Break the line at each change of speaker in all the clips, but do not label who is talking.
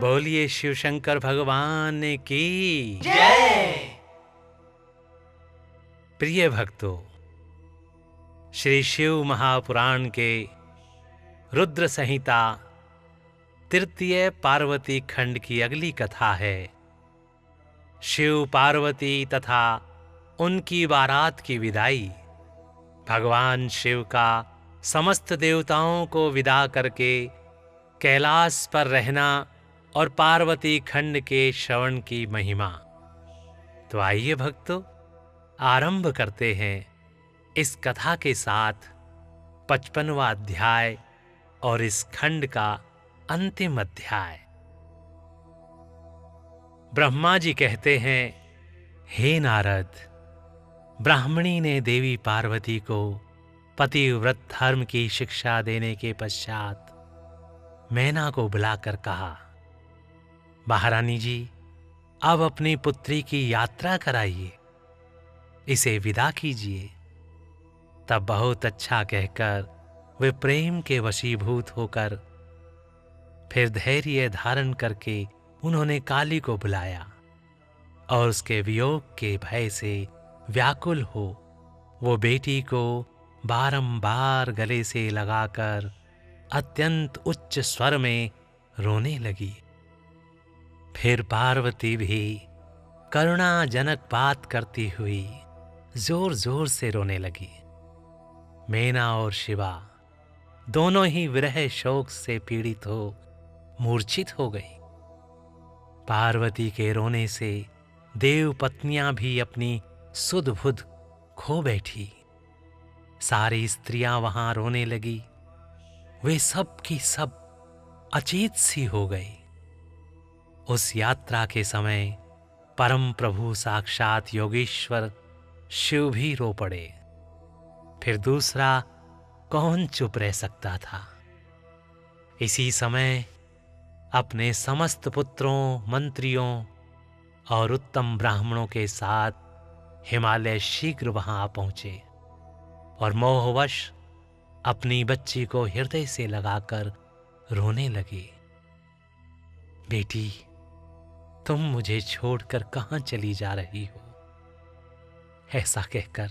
बोलिए शिव शंकर भगवान की
जय।
प्रिय भक्तों, श्री शिव महापुराण के रुद्र संहिता तृतीय पार्वती खंड की अगली कथा है शिव पार्वती तथा उनकी बारात की विदाई। भगवान शिव का समस्त देवताओं को विदा करके कैलाश पर रहना और पार्वती खंड के श्रवण की महिमा। तो आइए भक्तों, आरंभ करते हैं इस कथा के साथ 55वां अध्याय और इस खंड का अंतिम अध्याय। ब्रह्मा जी कहते हैं, हे नारद, ब्राह्मणी ने देवी पार्वती को पतिव्रत धर्म की शिक्षा देने के पश्चात मैना को बुलाकर कहा, महारानी जी, अब अपनी पुत्री की यात्रा कराइए, इसे विदा कीजिए। तब बहुत अच्छा कहकर वे प्रेम के वशीभूत होकर फिर धैर्य धारण करके उन्होंने काली को बुलाया और उसके वियोग के भय से व्याकुल हो वो बेटी को बारंबार गले से लगाकर अत्यंत उच्च स्वर में रोने लगी। फिर पार्वती भी करुणाजनक बात करती हुई जोर जोर से रोने लगी। मैना और शिवा दोनों ही विरह शोक से पीड़ित हो मूर्छित हो गई। पार्वती के रोने से देव पत्नियां भी अपनी सुध बुध खो बैठी। सारी स्त्रियां वहां रोने लगी। वे सब की सब अचेत सी हो गई। उस यात्रा के समय परम प्रभु साक्षात योगेश्वर शिव भी रो पड़े। फिर दूसरा कौन चुप रह सकता था। इसी समय अपने समस्त पुत्रों, मंत्रियों और उत्तम ब्राह्मणों के साथ हिमालय शीघ्र वहां आ पहुंचे और मोहवश अपनी बच्ची को हृदय से लगाकर रोने लगे। बेटी, तुम मुझे छोड़कर कहां चली जा रही हो? ऐसा कहकर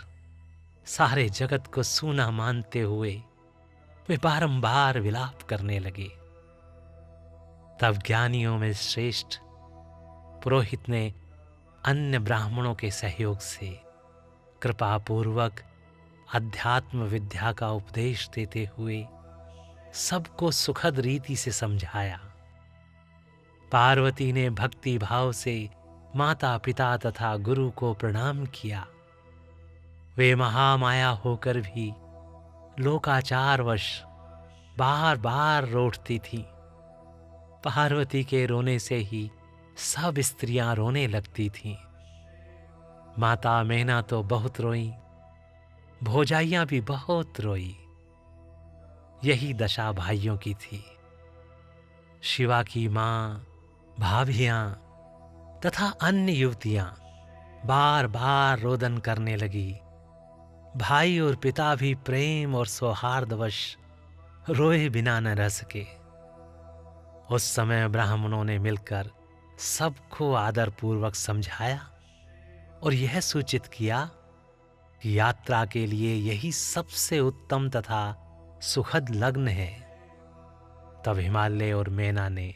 सारे जगत को सूना मानते हुए वे बारंबार विलाप करने लगे। तब ज्ञानियों में श्रेष्ठ पुरोहित ने अन्य ब्राह्मणों के सहयोग से कृपापूर्वक अध्यात्म विद्या का उपदेश देते हुए सबको सुखद रीति से समझाया। पार्वती ने भक्ति भाव से माता पिता तथा गुरु को प्रणाम किया। वे महामाया होकर भी लोकाचारवश बार बार रोती थी। पार्वती के रोने से ही सब स्त्रियां रोने लगती थीं। माता मैना तो बहुत रोई, भौजाइयां भी बहुत रोई। यही दशा भाइयों की थी। शिवा की मां, भाभियां तथा अन्य युवतियां बार बार रोदन करने लगी। भाई और पिता भी प्रेम और सौहार्दवश रोए बिना न रह सके। उस समय ब्राह्मणों ने मिलकर सबको आदरपूर्वक समझाया और यह सूचित किया कि यात्रा के लिए यही सबसे उत्तम तथा सुखद लग्न है। तब हिमालय और मैना ने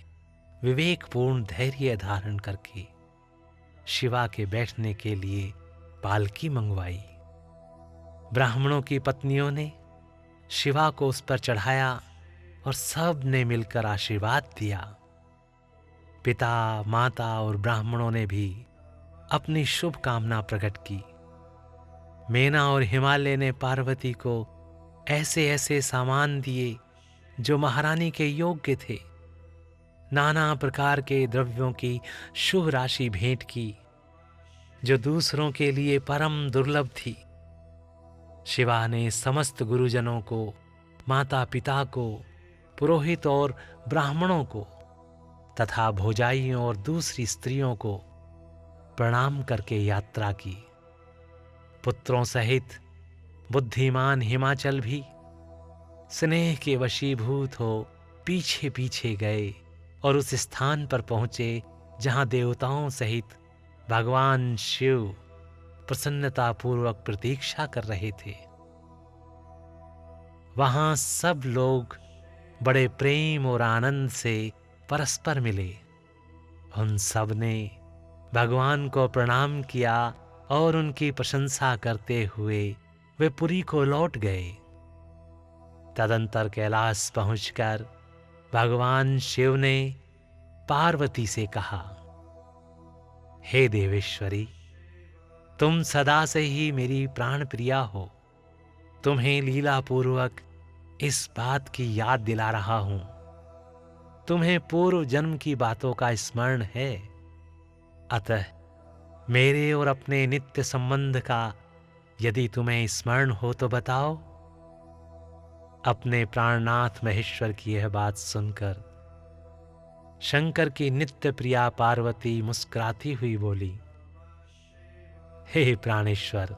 विवेकपूर्ण धैर्य धारण करके शिवा के बैठने के लिए पालकी मंगवाई। ब्राह्मणों की पत्नियों ने शिवा को उस पर चढ़ाया और सब ने मिलकर आशीर्वाद दिया। पिता, माता और ब्राह्मणों ने भी अपनी शुभ कामना प्रकट की। मैना और हिमालय ने पार्वती को ऐसे ऐसे सामान दिए जो महारानी के योग्य थे। नाना प्रकार के द्रव्यों की शुभ राशि भेंट की जो दूसरों के लिए परम दुर्लभ थी। शिवा ने समस्त गुरुजनों को, माता पिता को, पुरोहित और ब्राह्मणों को तथा भौजाइयों और दूसरी स्त्रियों को प्रणाम करके यात्रा की। पुत्रों सहित बुद्धिमान हिमाचल भी स्नेह के वशीभूत हो पीछे पीछे गए और उस स्थान पर पहुंचे जहां देवताओं सहित भगवान शिव प्रसन्नतापूर्वक प्रतीक्षा कर रहे थे। वहां सब लोग बड़े प्रेम और आनंद से परस्पर मिले। उन सब ने भगवान को प्रणाम किया और उनकी प्रशंसा करते हुए वे पुरी को लौट गए। तदंतर कैलाश पहुंचकर भगवान शिव ने पार्वती से कहा, हे देवेश्वरी, तुम सदा से ही मेरी प्राण प्रिया हो। तुम्हें लीलापूर्वक इस बात की याद दिला रहा हूं। तुम्हें पूर्व जन्म की बातों का स्मरण है। अतः मेरे और अपने नित्य संबंध का यदि तुम्हें स्मरण हो तो बताओ। अपने प्राणनाथ महेश्वर की यह बात सुनकर शंकर की नित्य प्रिया पार्वती मुस्कुराती हुई बोली, हे प्राणेश्वर,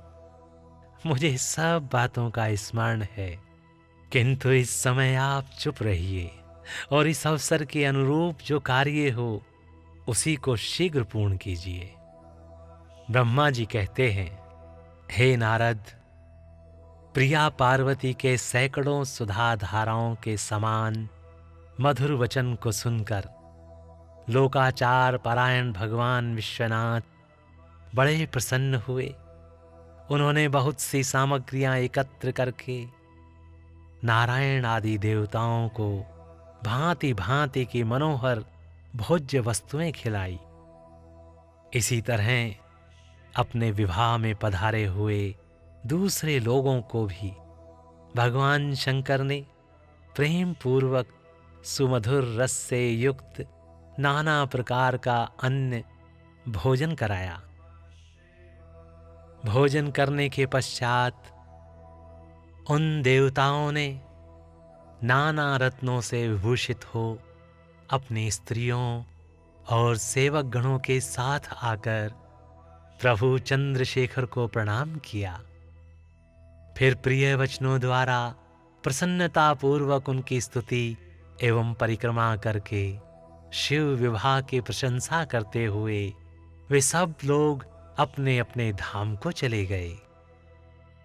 मुझे सब बातों का स्मरण है, किंतु इस समय आप चुप रहिए और इस अवसर के अनुरूप जो कार्य हो उसी को शीघ्र पूर्ण कीजिए। ब्रह्मा जी कहते हैं, हे नारद, प्रिया पार्वती के सैकड़ों सुधा धाराओं के समान मधुर वचन को सुनकर लोकाचार परायण भगवान विश्वनाथ बड़े प्रसन्न हुए। उन्होंने बहुत सी सामग्रियां एकत्र करके नारायण आदि देवताओं को भांति भांति की मनोहर भोज्य वस्तुएं खिलाई। इसी तरह अपने विवाह में पधारे हुए दूसरे लोगों को भी भगवान शंकर ने प्रेम पूर्वक सुमधुर रस से युक्त नाना प्रकार का अन्न भोजन कराया। भोजन करने के पश्चात उन देवताओं ने नाना रत्नों से विभूषित हो अपनी स्त्रियों और सेवक गणों के साथ आकर प्रभु चंद्रशेखर को प्रणाम किया। फिर प्रिय वचनों द्वारा प्रसन्नतापूर्वक उनकी स्तुति एवं परिक्रमा करके शिव विवाह की प्रशंसा करते हुए वे सब लोग अपने अपने धाम को चले गए।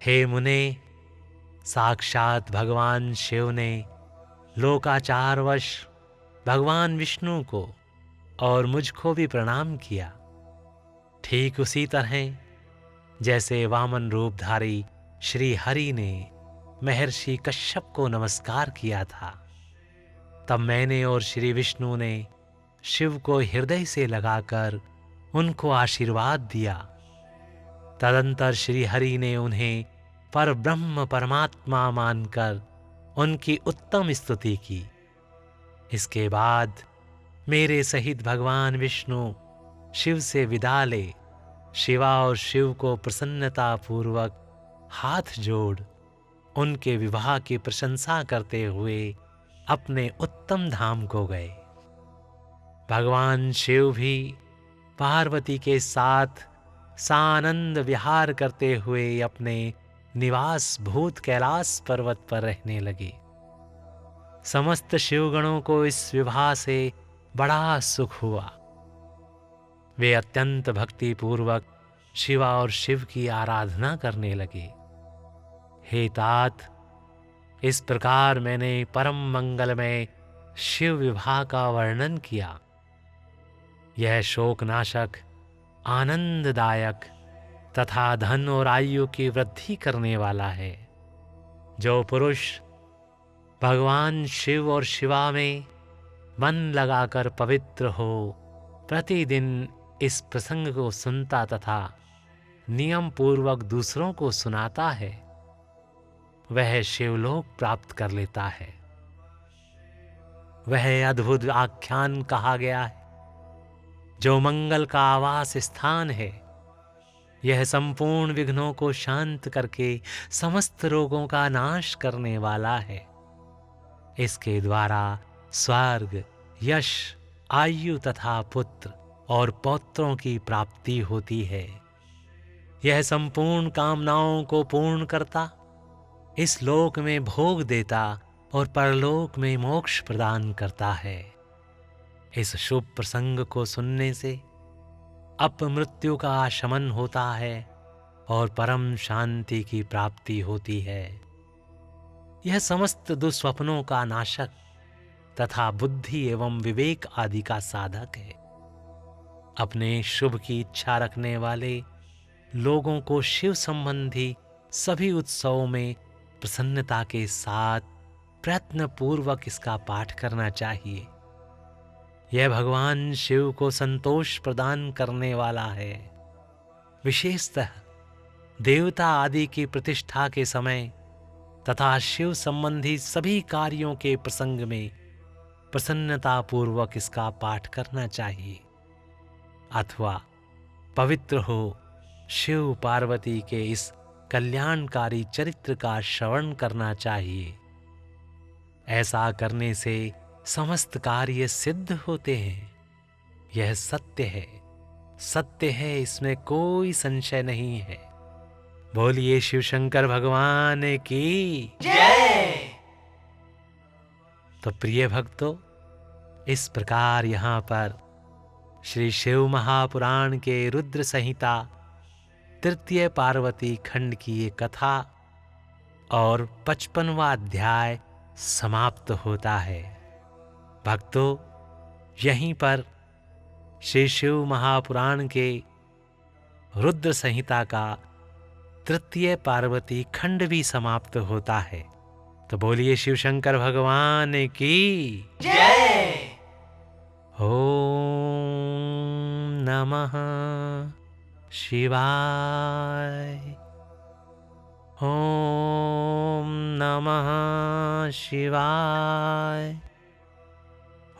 हे मुने, साक्षात भगवान शिव ने लोकाचारवश भगवान विष्णु को और मुझको भी प्रणाम किया। ठीक उसी तरह जैसे वामन रूपधारी श्री हरि ने महर्षि कश्यप को नमस्कार किया था, तब मैंने और श्री विष्णु ने शिव को हृदय से लगाकर उनको आशीर्वाद दिया। तदंतर श्री हरि ने उन्हें पर ब्रह्म परमात्मा मानकर उनकी उत्तम स्तुति की। इसके बाद मेरे सहित भगवान विष्णु शिव से विदा ले शिवा और शिव को प्रसन्नता पूर्वक हाथ जोड़ उनके विवाह की प्रशंसा करते हुए अपने उत्तम धाम को गए। भगवान शिव भी पार्वती के साथ सानंद विहार करते हुए अपने निवास भूत कैलाश पर्वत पर रहने लगे। समस्त शिवगणों को इस विवाह से बड़ा सुख हुआ। वे अत्यंत भक्ति पूर्वक शिवा और शिव की आराधना करने लगे। हे तात, इस प्रकार मैंने परम मंगलमय शिव विवाह का वर्णन किया। यह शोकनाशक, आनंददायक तथा धन और आयु की वृद्धि करने वाला है। जो पुरुष भगवान शिव और शिवा में मन लगाकर पवित्र हो प्रतिदिन इस प्रसंग को सुनता तथा नियम पूर्वक दूसरों को सुनाता है, वह शिवलोक प्राप्त कर लेता है। वह अद्भुत आख्यान कहा गया है जो मंगल का आवास स्थान है। यह संपूर्ण विघ्नों को शांत करके समस्त रोगों का नाश करने वाला है। इसके द्वारा स्वर्ग, यश, आयु तथा पुत्र और पौत्रों की प्राप्ति होती है। यह संपूर्ण कामनाओं को पूर्ण करता, इस लोक में भोग देता और परलोक में मोक्ष प्रदान करता है। इस शुभ प्रसंग को सुनने से अपमृत्यु का शमन होता है और परम शांति की प्राप्ति होती है। यह समस्त दुस्वप्नों का नाशक तथा बुद्धि एवं विवेक आदि का साधक है। अपने शुभ की इच्छा रखने वाले लोगों को शिव संबंधी सभी उत्सवों में प्रसन्नता के साथ प्रयत्न पूर्वक इसका पाठ करना चाहिए। यह भगवान शिव को संतोष प्रदान करने वाला है। विशेषतः देवता आदि की प्रतिष्ठा के समय तथा शिव संबंधी सभी कार्यों के प्रसंग में प्रसन्नता पूर्वक इसका पाठ करना चाहिए, अथवा पवित्र हो शिव पार्वती के इस कल्याणकारी चरित्र का श्रवण करना चाहिए। ऐसा करने से समस्त कार्य सिद्ध होते हैं। यह सत्य है, सत्य है, इसमें कोई संशय नहीं है। बोलिए शिव शंकर भगवान की
जय।
तो प्रिय भक्तों, इस प्रकार यहाँ पर श्री शिव महापुराण के रुद्र संहिता तृतीय पार्वती खंड की ये कथा और 55वां अध्याय समाप्त होता है। भक्तों, यहीं पर श्री शिव महापुराण के रुद्र संहिता का तृतीय पार्वती खंड भी समाप्त होता है। तो बोलिए शिव शंकर भगवान की
जय।
ओम नमः शिवाय। ओम नमः शिवाय।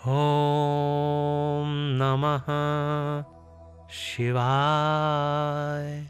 ओम नमः शिवाय।